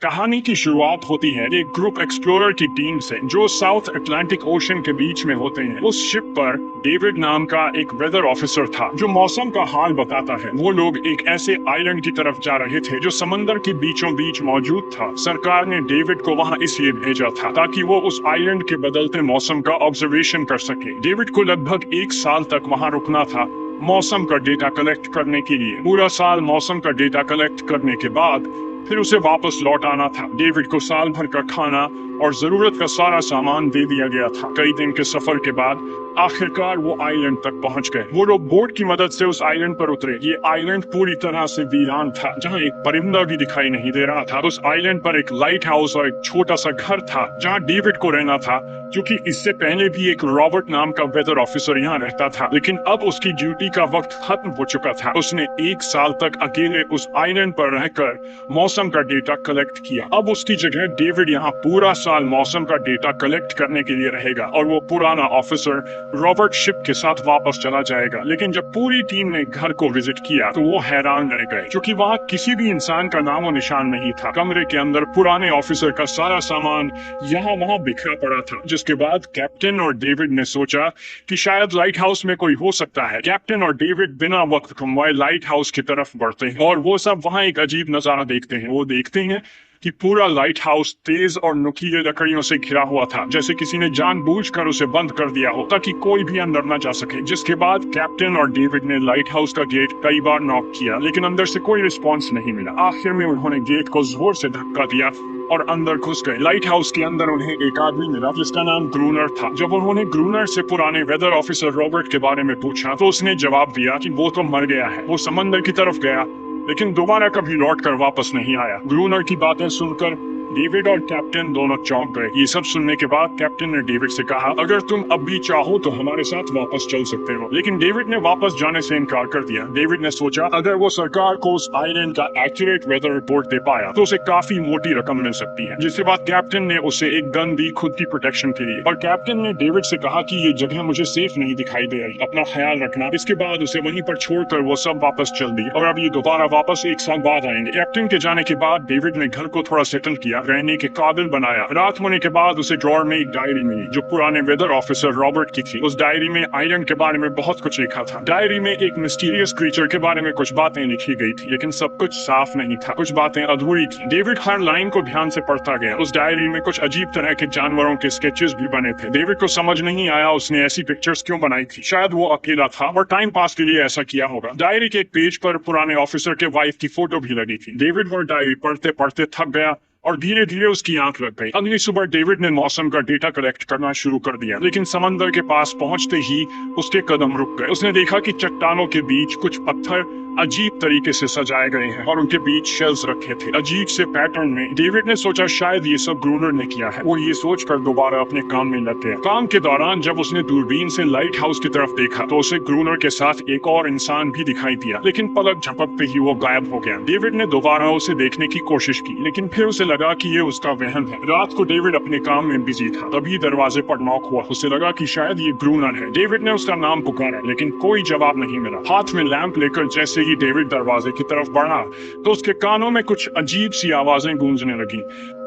कहानी की शुरुआत होती है एक ग्रुप एक्सप्लोरर की टीम से जो साउथ अटलांटिक ओशन के बीच में होते हैं। उस शिप पर डेविड नाम का एक वेदर ऑफिसर था जो मौसम का हाल बताता है। वो लोग एक ऐसे आइलैंड की तरफ जा रहे थे जो समंदर के बीचों बीच मौजूद था। सरकार ने डेविड को वहां इसलिए भेजा था ताकि वो उस आइलैंड के बदलते मौसम का ऑब्जर्वेशन कर सके। डेविड को लगभग 1 साल तक वहां रुकना था मौसम का डेटा कलेक्ट करने के लिए। पूरा साल मौसम का डेटा कलेक्ट करने के बाद फिर उसे वापस लौट आना था। डेविड को साल भर का खाना और जरूरत का सारा सामान दे दिया गया था। कई दिन के सफर के बाद आखिरकार वो आइलैंड तक पहुंच गए। वो लोग बोट की मदद से उस आइलैंड पर उतरे। ये आइलैंड पूरी तरह से वीरान था, जहां एक परिंदा भी दिखाई नहीं दे रहा था। उस आइलैंड पर एक लाइट हाउस और एक छोटा सा घर था जहां डेविड को रहना था, क्योंकि इससे पहले भी एक रॉबर्ट नाम का वेदर ऑफिसर यहाँ रहता था। लेकिन अब उसकी ड्यूटी का वक्त खत्म हो चुका था। उसने 1 साल तक अकेले उस आइलैंड पर रहकर मौसम का डेटा कलेक्ट किया। अब उसकी जगह डेविड यहाँ पूरा साल मौसम का डेटा कलेक्ट करने के लिए रहेगा और वो पुराना ऑफिसर रॉबर्ट शिप के साथ वापस चला जाएगा। लेकिन जब पूरी टीम ने घर को विजिट किया तो वो हैरान रह गए, क्योंकि वहाँ किसी भी इंसान का नामो निशान नहीं था। कमरे के अंदर पुराने ऑफिसर का सारा सामान यहाँ वहाँ बिखरा पड़ा था। जिसके बाद कैप्टन और डेविड ने सोचा कि शायद लाइट हाउस में कोई हो सकता है। कैप्टन और डेविड बिना वक्त गंवाए लाइट हाउस की तरफ बढ़ते हैं और वो सब वहाँ एक अजीब नजारा देखते हैं। वो देखते हैं कि पूरा लाइट हाउस तेज और नुकीले लकड़ियों से घिरा हुआ था, जैसे किसी ने जानबूझकर उसे बंद कर दिया हो ताकि कोई भी अंदर न जा सके। जिसके बाद कैप्टन और डेविड ने लाइट हाउस का गेट कई बार नॉक किया, लेकिन अंदर से कोई रिस्पॉन्स नहीं मिला। आखिर में उन्होंने गेट को जोर से धक्का दिया और अंदर घुस गए। लाइट हाउस के अंदर उन्हें एक आदमी मिला जिसका नाम ग्रूनर था। जब उन्होंने ग्रूनर से पुराने वेदर ऑफिसर रॉबर्ट के बारे में पूछा तो उसने जवाब दिया कि वो तो मर गया है। वो समंदर की तरफ गया लेकिन दोबारा कभी लौट कर वापस नहीं आया। ग्रूनर की बातें सुनकर डेविड और कैप्टन दोनों चौंक गए। ये सब सुनने के बाद कैप्टन ने डेविड से कहा, अगर तुम अब भी चाहो तो हमारे साथ वापस चल सकते हो। लेकिन डेविड ने वापस जाने से इनकार कर दिया। डेविड ने सोचा अगर वो सरकार को उस आइलैंड का एक्यूरेट वेदर रिपोर्ट दे पाया तो उसे काफी मोटी रकम मिल सकती है। जिसके बाद कैप्टन ने उसे एक गन दी खुद की प्रोटेक्शन के लिए। और कैप्टन ने डेविड से कहा कि ये जगह मुझे सेफ नहीं दिखाई दे रही, अपना ख्याल रखना। इसके बाद उसे वहीं पर छोड़कर वो सब वापस चल दी और अब ये दोबारा वापस 1 साल बाद आएंगे। कैप्टन के जाने के बाद डेविड ने घर को थोड़ा सेटल किया, रहने के काबिल बनाया। रात होने के बाद उसे ड्रॉर में एक डायरी मिली जो पुराने वेदर ऑफिसर रॉबर्ट की थी। उस डायरी में आइलैंड के बारे में बहुत कुछ लिखा था। डायरी में एक मिस्टीरियस क्रीचर के बारे में कुछ बातें लिखी गई थी, लेकिन सब कुछ साफ नहीं था। कुछ बातें अधूरी थी। डेविड हर लाइन को ध्यान से पढ़ता गया। उस डायरी में कुछ अजीब तरह के जानवरों के स्केचेस भी बने थे। डेविड को समझ नहीं आया उसने ऐसी पिक्चर्स क्यों बनाई थी। शायद वो अकेला था और टाइम पास के लिए ऐसा किया होगा। डायरी के एक पेज पर पुराने ऑफिसर के वाइफ की फोटो भी लगी थी। डेविड वो डायरी पढ़ते पढ़ते थक गया और धीरे धीरे उसकी आंख लग गई। अगली सुबह डेविड ने मौसम का डेटा कलेक्ट करना शुरू कर दिया, लेकिन समंदर के पास पहुंचते ही उसके कदम रुक गए। उसने देखा कि चट्टानों के बीच कुछ पत्थर अजीब तरीके से सजाए गए हैं और उनके बीच शेल्स रखे थे अजीब से पैटर्न में। डेविड ने सोचा शायद ये सब ग्रूनर ने किया है। वो ये सोचकर दोबारा अपने काम में लग गया। काम के दौरान जब उसने दूरबीन से लाइट हाउस की तरफ देखा तो उसे ग्रूनर के साथ एक और इंसान भी दिखाई दिया, लेकिन पलक झपकते ही वो गायब हो गया। डेविड ने दोबारा उसे देखने की कोशिश की, लेकिन फिर उसे लगा कि ये उसका वहम है। रात को डेविड अपने काम में बिजी था, तभी दरवाजे पर नॉक हुआ। उसे लगा कि शायद ये ग्रूनर है। डेविड ने उसका नाम पुकारा, लेकिन कोई जवाब नहीं मिला। हाथ में लैंप लेकर जैसे ही डेविड दरवाजे की तरफ बढ़ा तो उसके कानों में कुछ अजीब सी आवाजें गूंजने लगी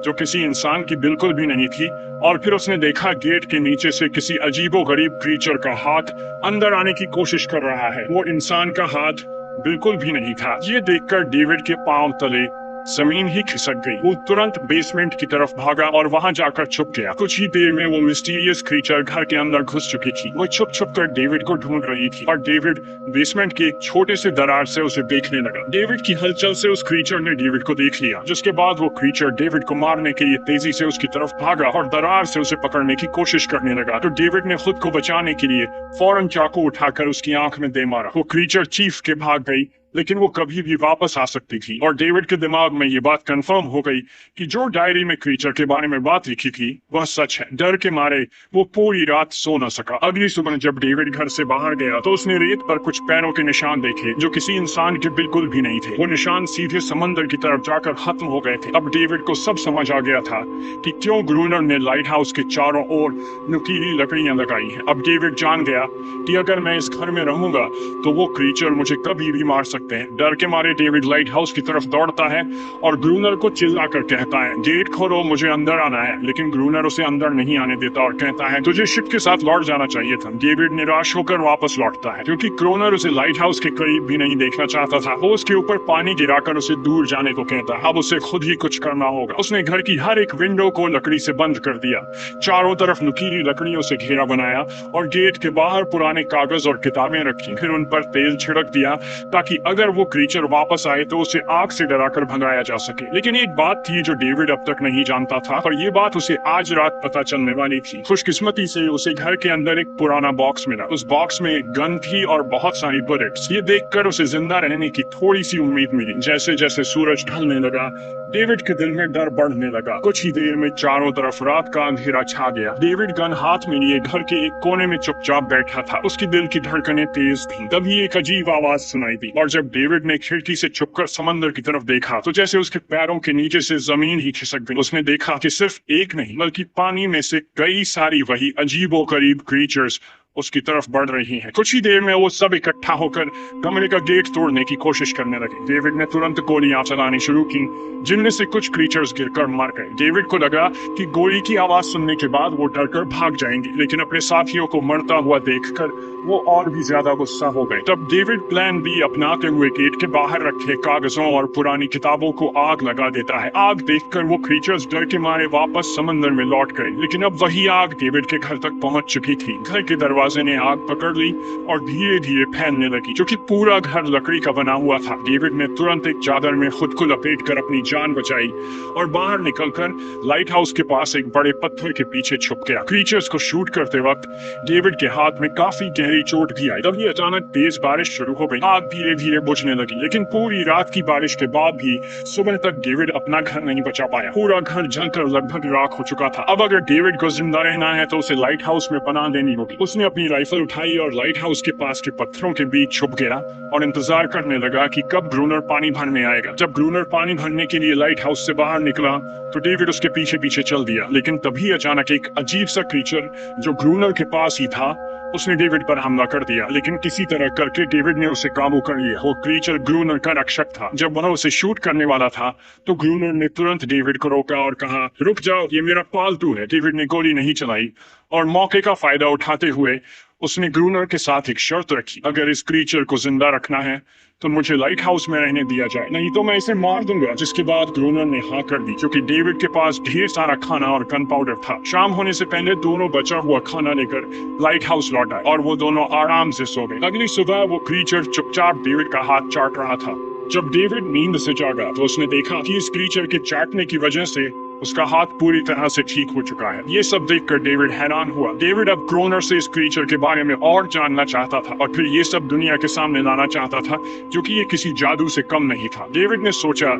जो किसी इंसान की बिल्कुल भी नहीं थी। और फिर उसने देखा गेट के नीचे से किसी अजीबोगरीब क्रीचर का हाथ अंदर आने की कोशिश कर रहा है। वो इंसान का हाथ बिल्कुल भी नहीं था। ये देखकर डेविड के पांव तले जमीन ही खिसक गई। वो तुरंत बेसमेंट की तरफ भागा और वहां जाकर छुप गया। कुछ ही देर में वो मिस्टीरियस क्रीचर घर के अंदर घुस चुकी थी। वो छुप छुप कर डेविड को ढूंढ रही थी और डेविड बेसमेंट के एक छोटे से दरार से उसे देखने लगा। डेविड की हलचल से उस क्रीचर ने डेविड को देख लिया, जिसके बाद वो क्रीचर डेविड को मारने के लिए तेजी से उसकी तरफ भागा और दरार से उसे पकड़ने की कोशिश करने लगा। तो डेविड ने खुद को बचाने के लिए फौरन चाकू उठाकर उसकी आंख में दे मारा। वो क्रीचर चीख के भाग गई, लेकिन वो कभी भी वापस आ सकती थी। और डेविड के दिमाग में ये बात कंफर्म हो गई कि जो डायरी में क्रीचर के बारे में बात लिखी थी वह सच है। डर के मारे वो पूरी रात सो न सका। अगली सुबह जब डेविड घर से बाहर गया तो उसने रेत पर कुछ पैरों के निशान देखे जो किसी इंसान के बिल्कुल भी नहीं थे। वो निशान सीधे समंदर की तरफ जाकर खत्म हो गए थे। अब डेविड को सब समझ आ गया था कि क्यों ग्रूनर ने लाइट हाउस के चारों ओर नुकीली लकड़ियां लगाई हैं। अब डेविड जान गया कि अगर मैं इस घर में रहूंगा तो वो क्रीचर मुझे कभी भी मार सकता सकते हैं। डर के मारे डेविड लाइट हाउस की तरफ दौड़ता है और ग्रूनर को चिल्लाकर कहता है, गेट खोलो, मुझे अंदर आना है। लेकिन ग्रूनर उसे अंदर नहीं आने देता और कहता है, तुझे शिप के साथ लौट जाना चाहिए था। डेविड निराश होकर वापस लौटता है क्योंकि ग्रूनर उसे लाइट हाउस के करीब भी नहीं देखना चाहता था। वो उसके ऊपर पानी गिराकर उसे दूर जाने को कहता है। अब उसे खुद ही कुछ करना होगा। उसने घर की हर एक विंडो को लकड़ी से बंद कर दिया, चारों तरफ नुकीली लकड़ियों से घेरा बनाया और गेट के बाहर पुराने कागज और किताबें रखी। फिर उन पर तेल छिड़क दिया ताकि अगर वो क्रीचर वापस आए तो उसे आग से डराकर भगाया जा सके। लेकिन एक बात थी जो डेविड अब तक नहीं जानता था, पर यह बात उसे आज रात पता चलने वाली थी। खुशकिस्मती से उसे घर के अंदर एक पुराना बॉक्स मिला। उस बॉक्स में एक गन थी और बहुत सारी बुलेट्स। ये देखकर उसे जिंदा रहने की थोड़ी सी उम्मीद मिली। जैसे जैसे सूरज ढलने लगा, डेविड के दिल में डर बढ़ने लगा। कुछ ही देर में चारों तरफ रात का अंधेरा छा गया। डेविड गन हाथ में लिए घर के एक कोने में चुपचाप बैठा था। उसकी दिल की धड़कनें तेज थीं। तभी एक अजीब आवाज सुनाई दी और जब डेविड ने खिड़की से छुपकर समंदर की तरफ देखा तो जैसे उसके पैरों के नीचे से जमीन ही खिसक गई। उसने देखा कि सिर्फ एक नहीं बल्कि पानी में से कई सारी वही अजीबोगरीब क्रीचर्स उसकी तरफ बढ़ रही हैं। कुछ ही देर में वो सब इकट्ठा होकर कमरे का गेट तोड़ने की कोशिश करने लगे। डेविड ने तुरंत गोलियां चलानी शुरू की, जिनमें से कुछ क्रीचर्स गिरकर मर गए। डेविड को लगा कि गोली की आवाज सुनने के बाद वो डरकर भाग जाएंगे, लेकिन अपने साथियों को मरता हुआ देखकर वो और भी ज्यादा गुस्सा हो गए। तब डेविड प्लान बी अपनाते हुए गेट के बाहर रखे कागजों और पुरानी किताबों को आग लगा देता है। आग देखकर वो क्रीचर्स डर के मारे वापस समंदर में लौट गए, लेकिन अब वही आग डेविड के घर तक पहुंच चुकी थी। घर के दरवाजे ने आग पकड़ ली और धीरे धीरे फैलने लगी, क्योंकि पूरा घर लकड़ी का बना हुआ था। डेविड ने तुरंत एक चादर में खुद को लपेटकर अपनी जान बचाई और बाहर निकलकर लाइट हाउस के पास एक बड़े पत्थर के पीछे छुप गया। क्रीचर्स को शूट करते वक्त डेविड के हाथ में काफी गहरी चोट भी आई। तभी अचानक तेज बारिश शुरू हो गई। आग धीरे धीरे बुझने लगी, लेकिन पूरी रात की बारिश के बाद भी सुबह तक डेविड अपना घर नहीं बचा पाया। पूरा घर जलकर लगभग राख हो चुका था। अब अगर डेविड को जिंदा रहना है तो उसे लाइट हाउस में पनाह देनी होगी। उसने अपनी राइफल उठाई और लाइट हाउस के पास के पत्थरों के बीच छुप गया और इंतजार करने लगा कि कब ग्रूनर पानी भरने आएगा। जब ग्रूनर पानी भरने के लिए लाइट हाउस से बाहर निकला तो डेविड उसके पीछे पीछे चल दिया, लेकिन तभी अचानक एक अजीब सा क्रीचर जो ग्रूनर के पास ही था उसने डेविड पर हमला कर दिया। लेकिन किसी तरह करके डेविड ने उसे काबू कर लिया। वो क्रीचर ग्रूनर का रक्षक था। जब वह उसे शूट करने वाला था तो ग्रूनर ने तुरंत डेविड को रोका और कहा, रुक जाओ, ये मेरा पालतू है। डेविड ने गोली नहीं चलाई और मौके का फायदा उठाते हुए उसने ग्रूनर के साथ एक शर्त रखी, अगर इस क्रीचर को जिंदा रखना है तो मुझे लाइट हाउस में रहने दिया जाए, नहीं तो मैं इसे मार दूंगा। जिसके बाद ग्रूनर ने हाँ कर दी, क्योंकि डेविड के पास ढेर सारा खाना और गन पाउडर था। शाम होने से पहले दोनों बचा हुआ खाना लेकर लाइट हाउस लौट आए और वो दोनों आराम से सो गए। अगली सुबह वो क्रीचर चुपचाप डेविड का हाथ चाट रहा था। जब डेविड नींद से जागा तो उसने देखा कि इस क्रीचर के चाटने की वजह से उसका हाथ पूरी तरह से ठीक हो चुका है। ये सब देखकर डेविड हैरान हुआ। डेविड अब ग्रूनर से इस क्रीचर के बारे में और जानना चाहता था और फिर ये सब दुनिया के सामने लाना चाहता था, क्योंकि ये किसी जादू से कम नहीं था। डेविड ने सोचा,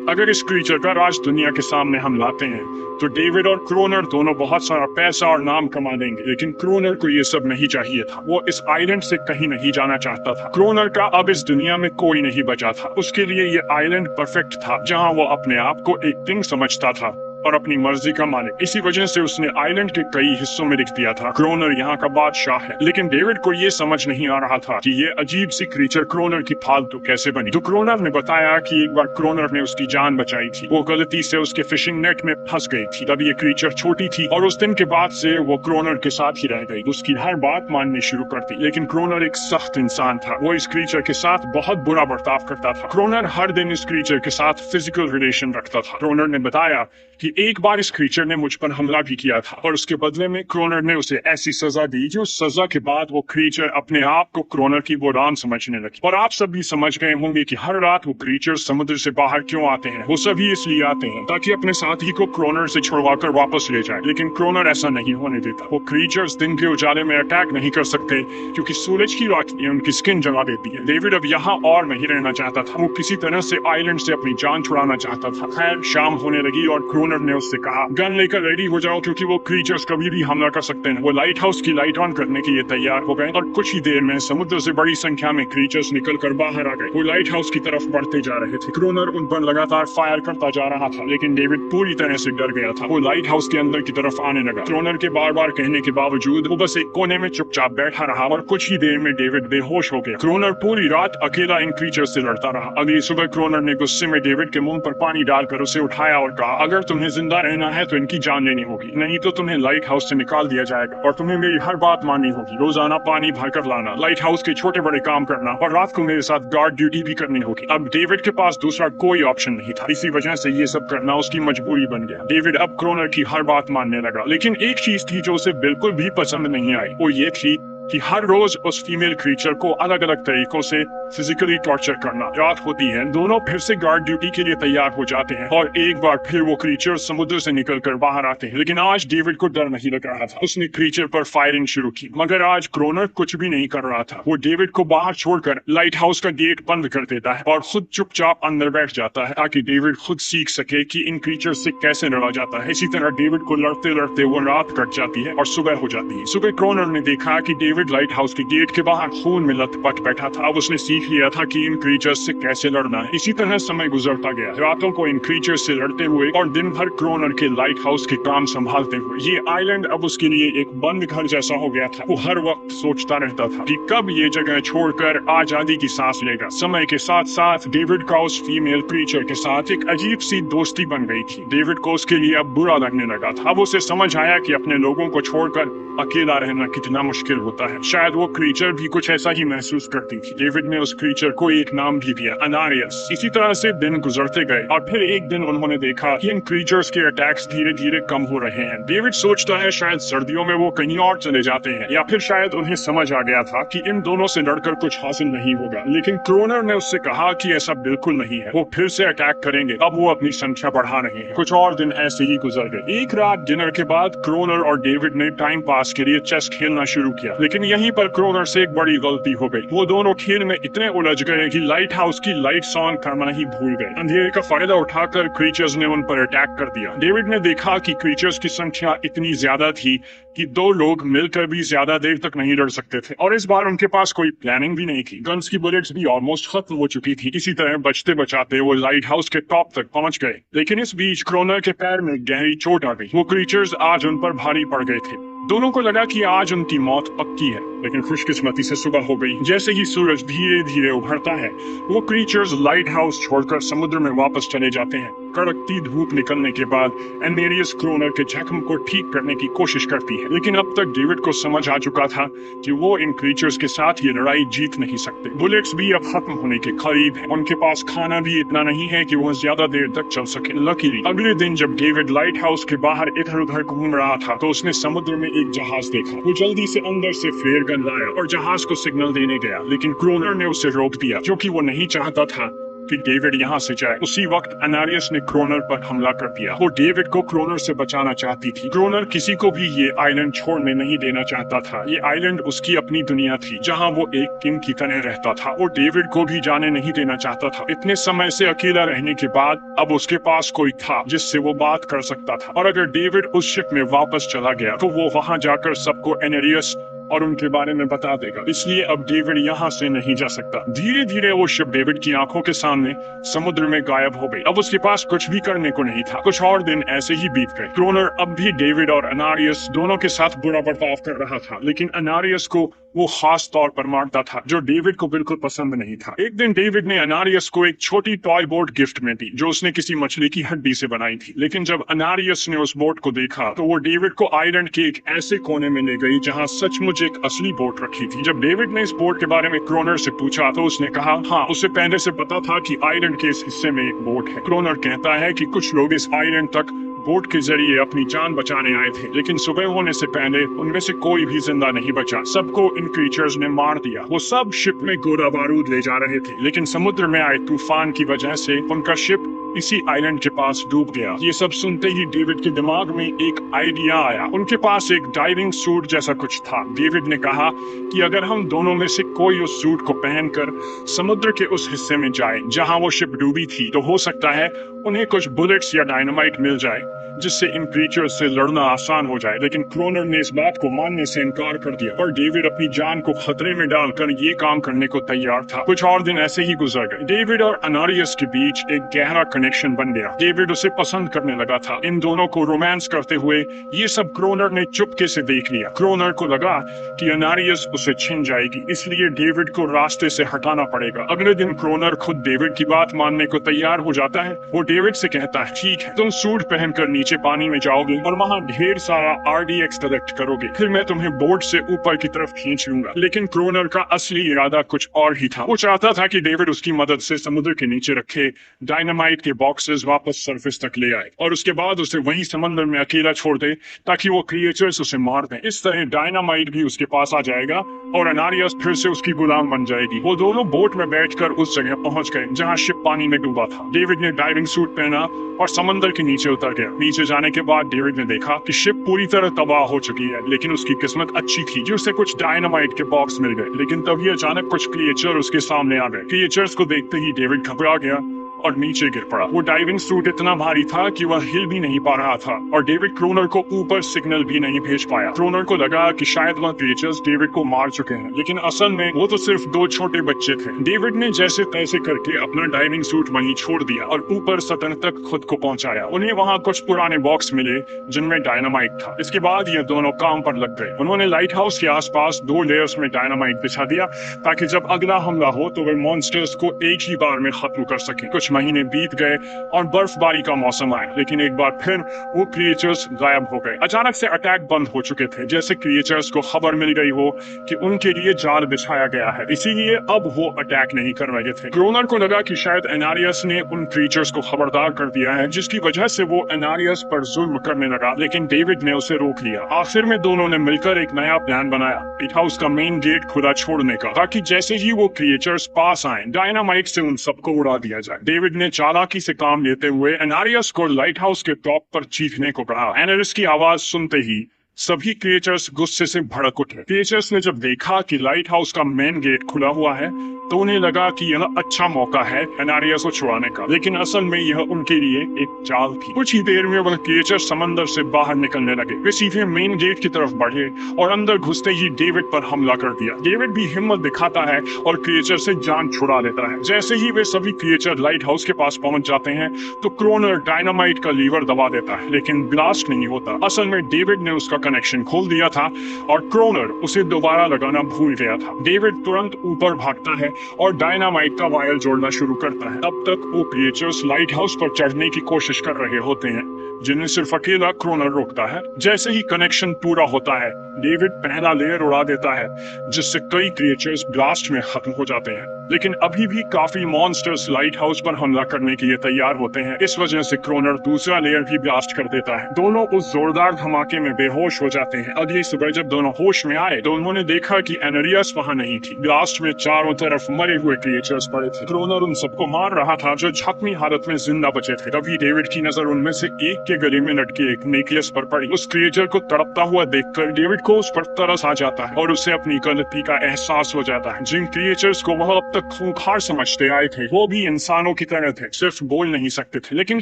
अगर इस क्रीचर का राज दुनिया के सामने हम लाते हैं तो डेविड और क्रोनर दोनों बहुत सारा पैसा और नाम कमा देंगे। लेकिन क्रोनर को ये सब नहीं चाहिए था। वो इस आइलैंड से कहीं नहीं जाना चाहता था। क्रोनर का अब इस दुनिया में कोई नहीं बचा था। उसके लिए ये आइलैंड परफेक्ट था, जहाँ वो अपने आप को एक किंग समझता था और अपनी मर्जी का मालिक। इसी वजह से उसने आइलैंड के कई हिस्सों में लिख दिया था, क्रोनर यहाँ का बादशाह है। लेकिन डेविड को ये समझ नहीं आ रहा था कि ये अजीब सी क्रीचर क्रोनर की फालतू कैसे बनी। तो क्रोनर ने बताया कि एक बार क्रोनर ने उसकी जान बचाई थी। वो गलती से उसके फिशिंग नेट में फंस गई थी। तब ये क्रीचर छोटी थी और उस दिन के बाद से वो क्रोनर के साथ ही रह गई। उसकी हर बात माननी शुरू कर दी। लेकिन क्रोनर एक सख्त इंसान था। वो इस क्रीचर के साथ बहुत बुरा बर्ताव करता था। क्रोनर हर दिन इस क्रीचर के साथ फिजिकल रिलेशन रखता था। क्रोनर ने बताया कि एक बार इस क्रीचर ने मुझ पर हमला भी किया था और उसके बदले में क्रोनर ने उसे ऐसी सजा दी जो सजा के बाद वो क्रीचर अपने आप को क्रोनर की गोदाम समझने लगी। और आप सब भी समझ गए होंगे कि हर रात वो क्रीचर समुद्र से बाहर क्यों आते हैं। वो सभी इसलिए आते हैं ताकि अपने साथी को क्रोनर से छुड़वाकर वापस ले जाए। लेकिन क्रोनर ऐसा नहीं होने देता। वो क्रीचर्स दिन के उजाले में अटैक नहीं कर सकते, क्योंकि सूरज की रोशनी उनकी स्किन जला देती है। डेविड अब यहाँ और नहीं रहना चाहता था। वो किसी तरह से आइलैंड से अपनी जान छुड़ाना चाहता था। खैर, शाम होने लगी और क्रोनर ने उससे कहा गन लेकर रेडी हो जाओ क्योंकि वो क्रीचर्स कभी भी हमला कर सकते हैं। वो लाइट हाउस की लाइट ऑन करने के लिए तैयार हो गए और कुछ ही देर में समुद्र से बड़ी संख्या में क्रीचर्स निकल कर बाहर आ गए। वो लाइट हाउस की तरफ बढ़ते जा रहे थे। क्रोनर उन पर लगातार फायर करता जा रहा था, लेकिन डेविड पूरी तरह से डर गया था। वो लाइट हाउस के अंदर की तरफ आने लगा। क्रोनर के बार बार कहने के बावजूद वो बस एक कोने में चुपचाप बैठा रहा और कुछ ही देर में डेविड बेहोश हो गया। क्रोनर पूरी रात अकेला इन क्रीचर से लड़ता रहा। अगली सुबह क्रोनर ने गुस्से में डेविड के मुंह पर पानी डालकर उसे उठाया और कहा अगर तुम्हें जिंदा रहना है तो इनकी जान लेनी होगी, नहीं तो तुम्हें लाइट हाउस से निकाल दिया जाएगा और तुम्हें मेरी हर बात माननी होगी। रोजाना पानी भरकर लाना, लाइट हाउस के छोटे बड़े काम करना और रात को मेरे साथ गार्ड ड्यूटी भी करनी होगी। अब डेविड के पास दूसरा कोई ऑप्शन नहीं था। इसी वजह से ये सब करना उसकी मजबूरी बन गया। डेविड अब क्रोनर की हर बात मानने लगा, लेकिन एक चीज थी जो उसे बिल्कुल भी पसंद नहीं आई। वो ये थी कि हर रोज उस फीमेल क्रीचर को अलग अलग तरीकों से फिजिकली टॉर्चर करना। रात होती है, दोनों फिर से गार्ड ड्यूटी के लिए तैयार हो जाते हैं और एक बार फिर वो क्रीचर समुद्र से निकलकर बाहर आते हैं। लेकिन आज डेविड को डर नहीं लग रहा था। उसने क्रीचर पर फायरिंग शुरू की, मगर आज क्रोनर कुछ भी नहीं कर रहा था। वो डेविड को बाहर छोड़कर लाइट हाउस का गेट बंद कर देता है और खुद चुपचाप अंदर बैठ जाता है ताकि डेविड खुद सीख सके कि इन क्रीचर से कैसे लड़ा जाता है। इसी तरह डेविड को लड़ते लड़ते वो रात कट जाती है और सुबह हो जाती है। सुबह क्रोनर ने देखा कि डेविड लाइट हाउस के गेट के बाहर खून में लथपथ बैठा था। अब उसने सीख लिया था कि इन क्रीचर्स से कैसे लड़ना है। इसी तरह समय गुजरता गया, रातों को इन क्रीचर्स से लड़ते हुए और दिन भर क्रोनर के लाइट हाउस के काम संभालते हुए। ये आइलैंड अब उसके लिए एक बंद घर जैसा हो गया था। वो हर वक्त सोचता रहता था कि कब ये जगह छोड़कर आजादी की सांस लेगा। समय के साथ साथ डेविड का उस फीमेल क्रीचर के साथ एक अजीब सी दोस्ती बन गई थी। डेविड को उसके लिए अब बुरा लगने लगा था। अब उसे समझ आया कि अपने लोगों को छोड़कर अकेला रहना कितना मुश्किल होता है। शायद वो क्रीचर भी कुछ ऐसा ही महसूस करती थी। डेविड ने उस क्रीचर को एक नाम भी दिया, अनारियस। इसी तरह से दिन गुजरते गए और फिर एक दिन उन्होंने देखा कि इन क्रीचर्स के अटैक्स धीरे धीरे कम हो रहे हैं। डेविड सोचता है शायद सर्दियों में वो कहीं और चले जाते हैं या फिर शायद उन्हें समझ आ गया था कि इन दोनों से लड़कर कुछ हासिल नहीं होगा। लेकिन क्रोनर ने उससे कहा कि ऐसा बिल्कुल नहीं है, वो फिर से अटैक करेंगे। अब वो अपनी संख्या बढ़ा रहे हैं। कुछ और दिन ऐसे ही गुजर गए। एक रात डिनर के बाद क्रोनर और डेविड ने टाइम पास के लिए चेस खेलना शुरू किया, लेकिन यहीं पर क्रोनर से एक बड़ी गलती हो गई। वो दोनों खेल में इतने उलझ गए कि लाइट हाउस की लाइट्स ऑन करना ही भूल गए। अंधेरे का फायदा उठाकर क्रीचर्स ने उन पर अटैक कर दिया। डेविड ने देखा कि क्रीचर्स की संख्या इतनी ज्यादा थी कि दो लोग मिलकर भी ज्यादा देर तक नहीं लड़ सकते थे और इस बार उनके पास कोई प्लानिंग भी नहीं थी। गन्स की बुलेट्स भी ऑलमोस्ट खत्म हो चुकी थी। इसी तरह बचते बचाते वो लाइट हाउस के टॉप तक पहुंच गए, लेकिन इस बीच क्रोनर के पैर में गहरी चोट आ गई। वो क्रीचर्स आज उन पर भारी पड़ गए थे। दोनों को लगा कि आज उनकी मौत पक्की है, लेकिन खुशकिस्मती से सुबह हो गई। जैसे ही सूरज धीरे धीरे उभरता है, वो क्रीचर्स लाइट हाउस छोड़कर समुद्र में वापस चले जाते हैं। कड़कती धूप निकलने के बाद एनेरियस क्रोनर के जख्म को ठीक करने की कोशिश करती है, लेकिन अब तक डेविड को समझ आ चुका था कि वो इन क्रीचर्स के साथ ये लड़ाई जीत नहीं सकते। बुलेट्स भी अब खत्म होने के करीब है। उनके पास खाना भी इतना नहीं है कि वो ज्यादा देर तक चल सके। लकीली अगले दिन जब डेविड लाइट हाउस के बाहर इधर उधर घूम रहा था तो उसने समुद्र में एक जहाज देखा। वो जल्दी से अंदर से फ्लेयर गन लाया और जहाज को सिग्नल देने गया, लेकिन क्रोनर ने उसे रोक दिया, जो कि वो नहीं चाहता था कि डेविड यहाँ से जाए। उसी वक्त अनारियस ने क्रोनर पर हमला कर दिया। वो डेविड को क्रोनर से बचाना चाहती थी। क्रोनर किसी को भी ये आइलैंड छोड़ने नहीं देना चाहता था। ये आइलैंड उसकी अपनी दुनिया थी, जहाँ वो एक किंग की तरह रहता था। वो डेविड को भी जाने नहीं देना चाहता था। इतने समय से अकेला रहने के बाद अब उसके पास कोई था जिससे वो बात कर सकता था, और अगर डेविड उस शिप में वापस चला गया तो वो वहाँ जाकर सबको एनेरियस और उनके बारे में बता देगा। इसलिए अब डेविड यहाँ से नहीं जा सकता। धीरे धीरे वो शिप डेविड की आंखों के सामने समुद्र में गायब हो गई। अब उसके पास कुछ भी करने को नहीं था। कुछ और दिन ऐसे ही बीत गए। क्रोनर अब भी डेविड और अनारियस दोनों के साथ बुरा बर्ताव कर रहा था, लेकिन अनारियस को वो खास तौर पर मारता था, जो डेविड को बिल्कुल पसंद नहीं था। एक दिन डेविड ने अनारियस को एक छोटी टॉय बोट गिफ्ट में दी, जो उसने किसी मछली की हड्डी से बनाई थी। लेकिन जब अनारियस ने उस बोट को देखा तो वो डेविड को आइलैंड के एक ऐसे कोने में ले गई जहाँ सचमुच एक असली बोट रखी थी। जब डेविड ने इस बोट के बारे में क्रोनर से पूछा तो उसने कहा हाँ, उसे पहले से पता था कि आइलैंड के इस हिस्से में एक बोट है। क्रोनर कहता है कि कुछ लोग इस आइलैंड तक बोट के जरिए अपनी जान बचाने आए थे, लेकिन सुबह होने से पहले उनमें से कोई भी जिंदा नहीं बचा। सबको इन क्रीचर्स ने मार दिया। वो सब शिप में गोला बारूद ले जा रहे थे, लेकिन समुद्र में आए तूफान की वजह से उनका शिप इसी आइलैंड के पास डूब गया। ये सब सुनते ही डेविड के दिमाग में एक आइडिया आया। उनके पास एक डाइविंग सूट जैसा कुछ था। डेविड ने कहा कि अगर हम दोनों में से कोई उस सूट को पहनकर समुद्र के उस हिस्से में जाए जहां वो शिप डूबी थी, तो हो सकता है उन्हें कुछ बुलेट्स या डायनामाइट मिल जाए। जिससे इन क्रीचर्स से लड़ना आसान हो जाए, लेकिन क्रोनर ने इस बात को मानने से इनकार कर दिया और डेविड अपनी जान को खतरे में डालकर ये काम करने को तैयार था। कुछ और दिन ऐसे ही गुजर गए। डेविड और अनारियस के बीच एक गहरा कनेक्शन बन गया। डेविड उसे पसंद करने लगा था। इन दोनों को रोमांस करते हुए ये सब क्रोनर ने चुपके से देख लिया। क्रोनर को लगा कि अनारियस उसे छिन जाएगी, इसलिए डेविड को रास्ते से हटाना पड़ेगा। अगले दिन क्रोनर खुद डेविड की बात मानने को तैयार हो जाता है। वो डेविड से कहता है, ठीक है, तुम सूट पहनकर नीचे पानी में जाओगे और वहाँ ढेर सारा RDX कलेक्ट करोगे, फिर मैं तुम्हें बोट से ऊपर की तरफ खींच लूंगा। लेकिन क्रोनर का असली इरादा कुछ और ही था। वो चाहता था कि डेविड उसकी मदद से समुद्र के नीचे रखे डायनामाइट के बॉक्सेस वापस सरफेस तक ले आए और उसके बाद उसे वहीं समंदर में अकेला छोड़ दे ताकि वो क्रिएचर्स उसे मार दें। इस तरह डायनामाइट भी उसके पास आ जाएगा और अनारियस फिर से उसकी गुलाम बन जाएगी। वो दोनों बोट में बैठकर उस जगह पहुंच गए जहां शिप पानी में डूबा था। डेविड ने डाइविंग सूट पहना और समंदर के नीचे उतर गया। नीचे जाने के बाद डेविड ने देखा कि शिप पूरी तरह तबाह हो चुकी है, लेकिन उसकी किस्मत अच्छी थी कि उसे कुछ डायनामाइट के बॉक्स मिल गए। लेकिन तभी अचानक कुछ क्रिएचर उसके सामने आ गए। क्रिएचर्स को देखते ही डेविड घबरा गया और नीचे गिर पड़ा। वो डाइविंग सूट इतना भारी था कि वह हिल भी नहीं पा रहा था और डेविड क्रोनर को ऊपर सिग्नल भी नहीं भेज पाया। क्रोनर को लगा कि शायद वह क्रिएचर्स डेविड को मार चुके हैं, लेकिन असल में वो तो सिर्फ दो छोटे बच्चे थे। डेविड ने जैसे तैसे करके अपना डाइविंग सूट वहीं छोड़ दिया और ऊपर सतह तक खुद को पहुंचाया। उन्हें वहाँ कुछ पुराने बॉक्स मिले जिनमें डायनामाइट था। इसके बाद ये दोनों काम पर लग गए। उन्होंने लाइट हाउस के आसपास 2 लेयर्स में डायनामाइट बिछा दिया ताकि जब अगला हमला हो तो वे मॉन्स्टर्स को एक ही बार में खत्म कर सके। कुछ महीने बीत गए और बर्फबारी का मौसम आया, लेकिन एक बार फिर वो क्रिएचर्स गायब हो गए। अचानक से अटैक बंद हो चुके थे, जैसे क्रिएचर्स को खबर मिल गई हो कि उनके लिए जाल बिछाया गया है, इसीलिए अब वो अटैक नहीं कर रहे थे। क्रोनर को लगा कि शायद एनारियस ने उन क्रिएचर्स को खबरदार कर दिया है, जिसकी वजह से वो एनारियस पर जुल्म करने लगा, लेकिन डेविड ने उसे रोक लिया। आखिर में दोनों ने मिलकर एक नया प्लान बनाया, लाइट हाउस का मेन गेट खुला छोड़ने का, ताकि जैसे ही वो क्रिएचर्स पास आए डायनामाइट से उन सबको उड़ा दिया जाए। डेविड ने चालाकी से काम लेते हुए एनारियस को लाइट हाउस के टॉप पर चीखने को कहा। एनारियस की आवाज सुनते ही सभी क्रिएचर्स गुस्से से भड़क उठे। क्रिएचर्स ने जब देखा कि लाइट हाउस का मेन गेट खुला हुआ है तो उन्हें लगा कि यह अच्छा मौका है एनारियस को छुड़ाने का, लेकिन असल में यह उनके लिए एक चाल थी। कुछ ही देर में वह क्रिएचर समंदर से बाहर निकलने लगे। वे सीधे मेन गेट की तरफ बढ़े और अंदर घुसते ही डेविड पर हमला कर दिया। डेविड भी हिम्मत दिखाता है और क्रिएचर से जान छुड़ा लेता है। जैसे ही वे सभी क्रिएचर लाइट हाउस के पास पहुंच जाते हैं तो क्रोनर डायनामाइट का लीवर दबा देता है, लेकिन ब्लास्ट नहीं होता। असल में डेविड ने उसका कनेक्शन खोल दिया था और क्रोनर उसे दोबारा लगाना भूल गया था। डेविड तुरंत ऊपर भागता है और डायनामाइट का वायर जोड़ना शुरू करता है। तब तक वो क्रिएचर्स लाइट हाउस पर चढ़ने की कोशिश कर रहे होते हैं, जिन्हें सिर्फ अकेला क्रोनर रोकता है। जैसे ही कनेक्शन पूरा होता है डेविड पहला लेयर उड़ा देता है, जिससे कई क्रिएचर्स ब्लास्ट में खत्म हो जाते हैं, लेकिन अभी भी काफी मॉन्स्टर्स लाइट हाउस पर हमला करने के लिए तैयार होते हैं। इस वजह से क्रोनर दूसरा लेयर भी ब्लास्ट कर देता है। दोनों उस जोरदार धमाके में बेहोश हो जाते हैं। अगली सुबह जब दोनों होश में आए तो उन्होंने देखा कि एनारियस वहाँ नहीं थी। ब्लास्ट में चारों तरफ मरे हुए क्रिएचर्स पड़े थे। क्रोनर उन सबको मार रहा था जो जख्मी हालत में जिंदा बचे थे। तभी डेविड की नजर उनमें से एक के गले में लटके एक नेकलेस पर पड़ी। उस क्रिएचर को तड़पता हुआ देखकर डेविड को उस पर तरस आ जाता है और उसे अपनी गलती का एहसास हो जाता है। जिन क्रिएचर्स को वह अब तक खूंखार समझते आए थे वो भी इंसानों की तरह थे, सिर्फ बोल नहीं सकते थे। लेकिन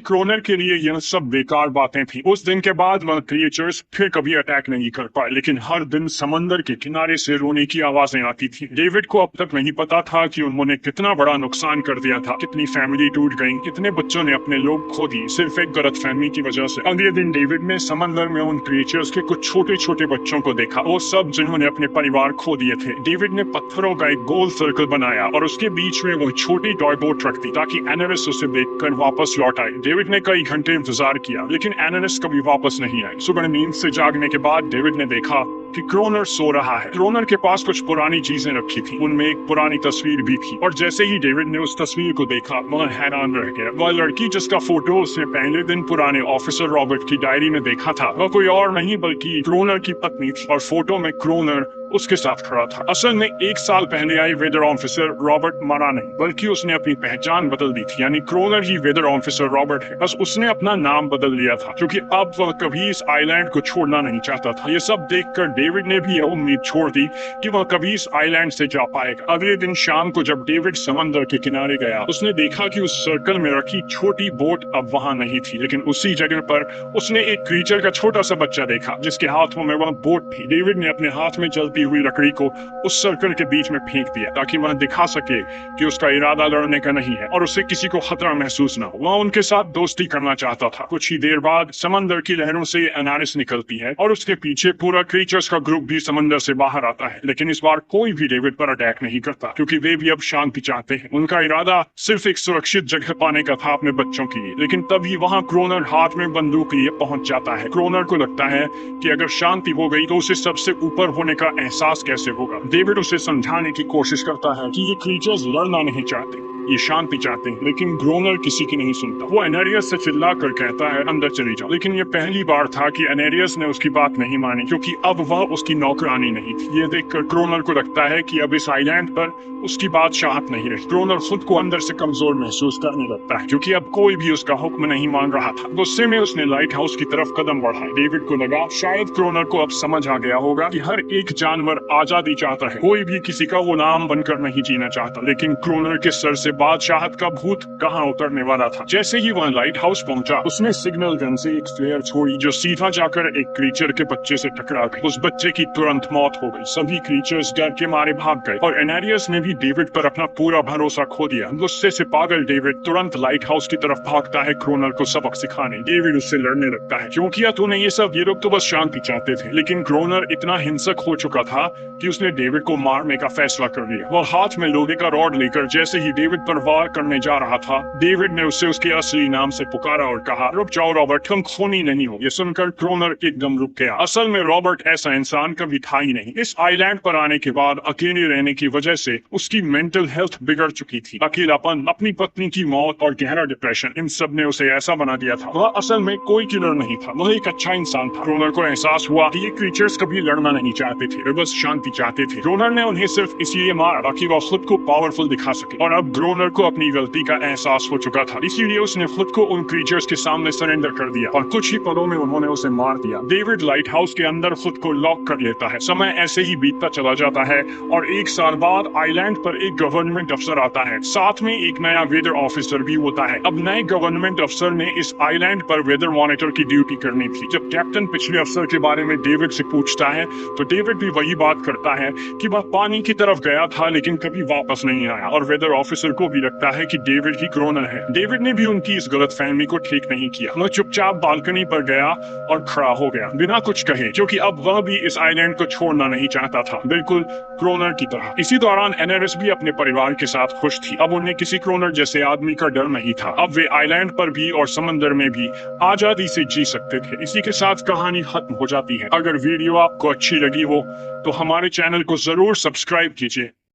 क्रोनर के लिए यह सब बेकार बातें थी। उस दिन के बाद वह क्रिएचर्स फिर कभी अटैक नहीं कर पाए, लेकिन हर दिन समंदर के किनारे से रोने की आवाजें आती थी। डेविड को अब तक नहीं पता था कि उन्होंने कितना बड़ा नुकसान कर दिया था, कितनी फैमिली टूट गई, कितने बच्चों ने अपने लोग खो दिए सिर्फ एक गलतफहमी की वजह से। अगले दिन डेविड ने समंदर में उन क्रिएचर्स के कुछ छोटे छोटे बच्चों को देखा, वो सब जिन्होंने अपने परिवार खो दिए थे। डेविड ने पत्थरों का एक गोल सर्कल बनाया और उसके बीच में वो छोटी टॉय बोट रख दी ताकि एनारिस उसे देखकर वापस लौट आए। डेविड ने कई घंटे इंतजार किया, लेकिन एनारिस कभी वापस नहीं आई। सुबह नींद से जागने के बाद डेविड ने देखा कि क्रोनर सो रहा है। क्रोनर के पास कुछ पुरानी चीजें रखी थी, उनमें एक पुरानी तस्वीर भी थी, और जैसे ही डेविड ने उस तस्वीर को देखा वह हैरान रह गया। वह लड़की जिसका फोटो उसने पहले दिन पुराने ऑफिसर रॉबर्ट की डायरी में देखा था, वह कोई और नहीं बल्कि क्रोनर की पत्नी थी। और फोटो में क्रोनर उसके साथ खड़ा था। असल में 1 साल पहले आए वेदर ऑफिसर रॉबर्ट मरा नहीं, बल्कि उसने अपनी पहचान बदल दी थी। यानी क्रोनर ही वेदर ऑफिसर रॉबर्ट है, बस उसने अपना नाम बदल लिया था क्योंकि अब वह कभी इस आइलैंड को छोड़ना नहीं चाहता था। ये सब देखकर डेविड ने भी यह उम्मीद छोड़ दी कि वह कभी इस आइलैंड से जा पाएगा। अगले दिन शाम को जब डेविड समंदर के किनारे गया, उसने देखा कि उस सर्कल में रखी छोटी बोट अब वहां नहीं थी, लेकिन उसी जगह पर उसने एक क्रीचर का छोटा सा बच्चा देखा जिसके हाथों में वह बोट थी। डेविड ने अपने हाथ में जलती हुई लकड़ी को उस सर्कल के बीच में फेंक दिया ताकि वह दिखा सके कि उसका इरादा लड़ने का नहीं है और उससे किसी को खतरा महसूस न हो। वह उनके साथ दोस्ती करना चाहता था। कुछ ही देर बाद समंदर की लहरों से एनारिस निकलती है और उसके पीछे पूरा क्रीचर्स का ग्रुप भी समंदर से बाहर आता है, लेकिन इस बार कोई भी डेविड पर अटैक नहीं करता क्योंकि वे भी अब शांति चाहते हैं। उनका इरादा सिर्फ एक सुरक्षित जगह पाने का था अपने बच्चों के लिए। लेकिन तभी वहां क्रोनर हाथ में बंदूक लिए पहुंच जाता है। क्रोनर को लगता है कि अगर शांति हो गई तो उसे सबसे ऊपर होने का एहसास कैसे होगा। डेविड उसे समझाने की कोशिश करता है कि ये क्रीचर्स लड़ना नहीं चाहते, ये शांति चाहते हैं, लेकिन क्रोनर किसी की नहीं सुनता। वो एनेरियस से चिल्लाकर कहता है अंदर चली जाओ, लेकिन ये पहली बार था कि एनेरियस ने उसकी बात नहीं मानी क्योंकि अब वह उसकी नौकरानी नहीं थी। ये देखकर क्रोनर को लगता है कि अब इस आइलैंड पर उसकी बादशाहत नहीं रही। क्रोनर खुद को अंदर से कमजोर महसूस करने लगता है क्योंकि अब कोई भी उसका हुक्म नहीं मान रहा था। गुस्से में उसने लाइट हाउस की तरफ कदम बढ़ाए। डेविड को लगा शायद क्रोनर को अब समझ आ गया होगा कि हर एक जानवर आजादी चाहता है, कोई भी किसी का गुलाम बनकर नहीं जीना चाहता। लेकिन क्रोनर के सर से बादशाहत का भूत कहाँ उतरने वाला था। जैसे ही वह लाइट हाउस पहुंचा, उसने सिग्नल गन से एक फ्लेयर छोड़ी जो सीधा जाकर एक क्रीचर के बच्चे से टकरा गई। उस बच्चे की तुरंत मौत हो गई। सभी क्रीचर्स डर के मारे भाग गए और एनेरियस ने भी डेविड पर अपना पूरा भरोसा खो दिया। गुस्से से पागल डेविड तुरंत लाइट हाउस की तरफ भागता है क्रोनर को सबक सिखाने। डेविड उससे लड़ने लगता है, क्यों किया तूने ये सब? ये लोग तो बस शांति चाहते थे। लेकिन क्रोनर इतना हिंसक हो चुका था कि उसने डेविड को मारने का फैसला कर लिया। वह हाथ में लोहे का रॉड लेकर जैसे ही डेविड पर वार करने जा रहा था, डेविड ने उसे उसके असली नाम से पुकारा और कहा, रुक जाओ रॉबर्ट, तुम खूनी नहीं हो। ये सुनकर क्रोनर एकदम रुक गया। असल में रॉबर्ट ऐसा इंसान कभी था ही नहीं। इस आइलैंड पर आने के बाद अकेले रहने की वजह से उसकी मेंटल हेल्थ बिगड़ चुकी थी। अकेलापन, अपनी पत्नी की मौत और गहरा डिप्रेशन, इन सब ने उसे ऐसा बना दिया था। वह असल में कोई किलर नहीं था, वह एक अच्छा इंसान था। क्रोनर को एहसास हुआ कि ये क्रीचर्स कभी लड़ना नहीं चाहते थे, वे बस शांति चाहते थे। क्रोनर ने उन्हें सिर्फ इसलिए मारा ताकि वह खुद को पावरफुल दिखा सके और अब क्रोनर को अपनी गलती का एहसास हो चुका था, इसीलिए उसने खुद को उन क्रीचर्स के सामने सरेंडर कर दिया और कुछ ही पलों में उन्होंने उसे मार दिया। डेविड लाइट हाउस के अंदर खुद को लॉक कर लेता है। समय ऐसे ही बीतता चला जाता है और 1 साल बाद आइलैंड पर एक गवर्नमेंट अफसर आता है, साथ में एक नया वेदर ऑफिसर भी होता है। अब नए गवर्नमेंट अफसर ने इस आइलैंड पर वेदर मॉनिटर की ड्यूटी करनी थी। जब कैप्टन पिछले अफसर के बारे में डेविड से पूछता है तो डेविड भी वही बात करता है कि वह पानी की तरफ गया था लेकिन कभी वापस नहीं आया और वेदर ऑफिसर को भी लगता है कि डेविड ही क्रोनर है। डेविड ने भी उनकी इस गलतफहमी को ठीक नहीं किया। वह चुपचाप बालकनी पर गया और खड़ा हो गया बिना कुछ कहे, क्योंकि अब वह भी इस आइलैंड को छोड़ना नहीं चाहता था, बिल्कुल क्रोनर की तरह। इसी दौरान एनेरिस भी अपने परिवार के साथ खुश थी। अब उन्हें किसी क्रोनर जैसे आदमी का डर नहीं था। अब वे आइलैंड पर भी और समंदर में भी आजादी से जी सकते थे। इसी के साथ कहानी खत्म हो जाती है। अगर वीडियो आपको अच्छी लगी हो तो हमारे चैनल को जरूर सब्सक्राइब कीजिए।